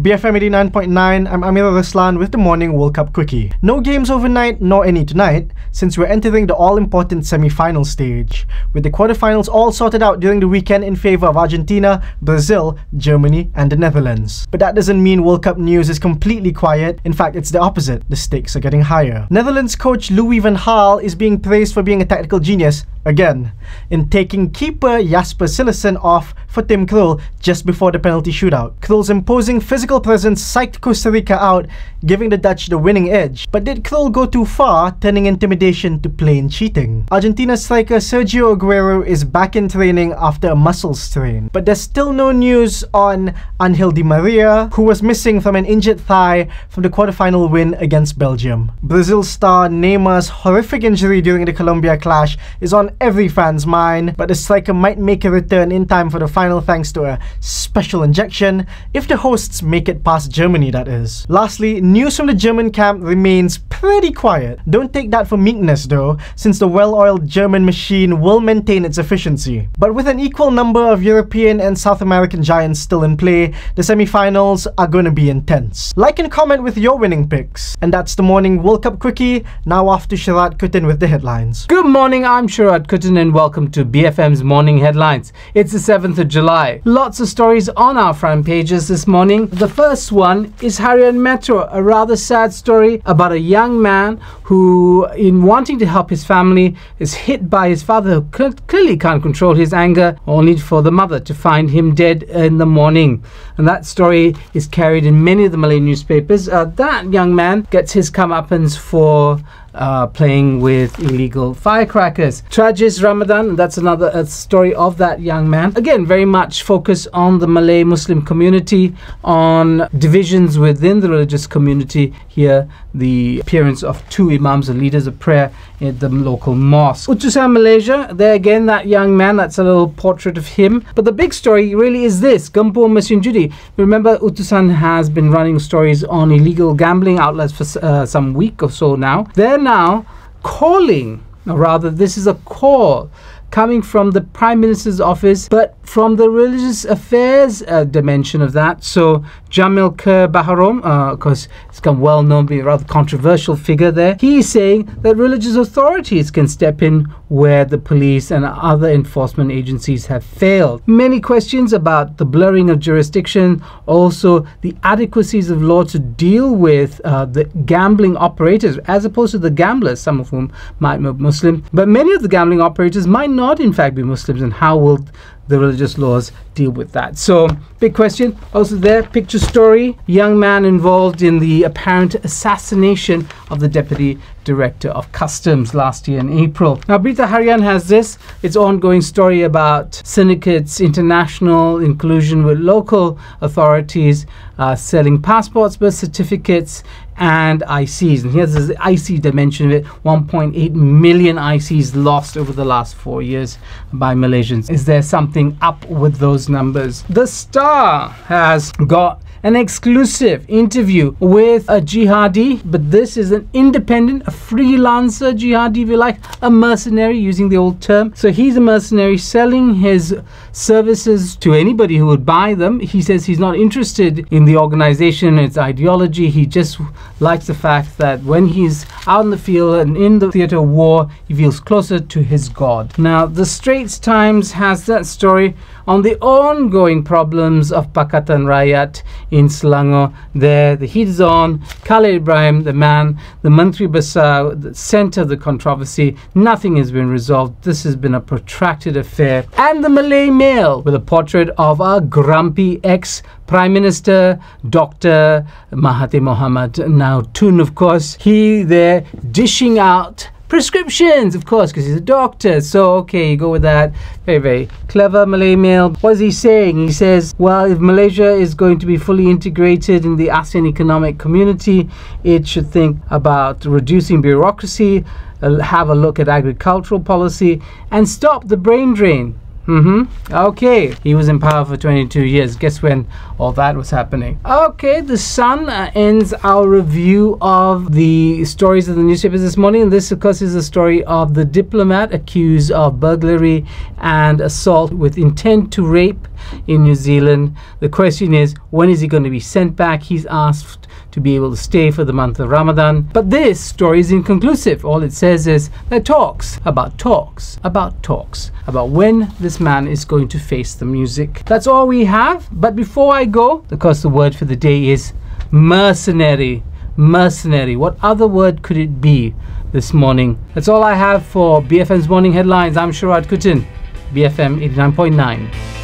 BFM 89.9, I'm Amir Ruslan with the Morning World Cup Quickie. No games overnight, nor any tonight, since we're entering the all-important semi-final stage, with the quarterfinals all sorted out during the weekend in favour of Argentina, Brazil, Germany and the Netherlands. But that doesn't mean World Cup news is completely quiet. In fact, it's the opposite. The stakes are getting higher. Netherlands coach Louis van Gaal is being praised for being a tactical genius again, in taking keeper Jasper Cillessen off for Tim Krul just before the penalty shootout. Krul's imposing physical presence psyched Costa Rica out, giving the Dutch the winning edge. But did Krul go too far, turning intimidation to plain cheating? Argentina striker Sergio Aguero is back in training after a muscle strain. But there's still no news on Angel Di Maria, who was missing from an injured thigh from the quarterfinal win against Belgium. Brazil star Neymar's horrific injury during the Colombia clash is on every fan's mind, but the striker might make a return in time for the final thanks to a special injection, if the hosts make it past Germany, that is. Lastly, news from the German camp remains pretty quiet. Don't take that for meekness though, since the well-oiled German machine will maintain its efficiency. But with an equal number of European and South American giants still in play, the semi-finals are going to be intense. Like and comment with your winning picks. And that's the Morning World Cup Quickie. Now off to Sharaad Kuttan with the headlines. Good morning, I'm Sharaad Kuttan and welcome to BFM's Morning Headlines. It's the 7th of July. Lots of stories on our front pages this morning. The first one is Harian Metro, a rather sad story about a young man who, in wanting to help his family, is hit by his father who clearly can't control his anger, only for the mother to find him dead in the morning. And that story is carried in many of the Malay newspapers. That young man gets his comeuppance for playing with illegal firecrackers. Tragis Ramadan, that's another story of that young man. Again, very much focus on the Malay Muslim community, on divisions within the religious community. Here, the appearance of two imams and leaders of prayer at the local mosque. Utusan Malaysia, there again, that young man, that's a little portrait of him. But the big story really is this, Gempur Mesin Judi. Remember, Utusan has been running stories on illegal gambling outlets for some week or so now. They're now calling, or rather this is a call coming from the Prime Minister's office, but from the religious affairs dimension of that. So Jamil Kerr Baharom, of course, it's become well known to be a rather controversial figure there. He's saying that religious authorities can step in where the police and other enforcement agencies have failed. Many questions about the blurring of jurisdiction, also the adequacies of law to deal with the gambling operators as opposed to the gamblers, some of whom might be Muslim, but many of the gambling operators might not in fact be Muslims, and how will the religious laws deal with that? So, big question. Also there, picture story, young man involved in the apparent assassination of the Deputy Director of Customs last year in April. Now, Berita Harian has this, its ongoing story about syndicates, international inclusion with local authorities, selling passports, birth certificates and ICs. And here's the IC dimension of it, 1.8 million ICs lost over the last 4 years by Malaysians. Is there something up with those numbers? The Star has got an exclusive interview with a jihadi, but this is an independent, a freelancer jihadi, if you like, a mercenary, using the old term. So he's a mercenary selling his services to anybody who would buy them. He says he's not interested in the organization, its ideology. He just likes the fact that when he's out in the field and in the theater of war, he feels closer to his God. Now, the Straits Times has that story on the ongoing problems of Pakatan Rakyat in Selangor. There, the heat is on. Khalid Ibrahim, the man, the Menteri Besar, the center of the controversy, nothing has been resolved. This has been a protracted affair. And the Malay Mail, with a portrait of our grumpy ex-Prime Minister, Dr. Mahathir Mohamad, now Tun, of course. He there dishing out prescriptions, of course, because he's a doctor. So, okay, you go with that. Very, very clever Malay Mail. What is he saying? He says, well, if Malaysia is going to be fully integrated in the ASEAN economic community, it should think about reducing bureaucracy, have a look at agricultural policy, and stop the brain drain. Okay, he was in power for 22 years. Guess when all that was happening? Okay, The Sun ends our review of the stories of the newspapers this morning. And this, of course, is the story of the diplomat accused of burglary and assault with intent to rape in New Zealand. The question is, when is he going to be sent back? He's asked to be able to stay for the month of Ramadan. But this story is inconclusive. All it says is there are talks about when this man is going to face the music. That's all we have. But before I go, because the word for the day is mercenary. Mercenary. What other word could it be this morning? That's all I have for BFM's Morning Headlines. I'm Sharaad Kuttan, BFM 89.9.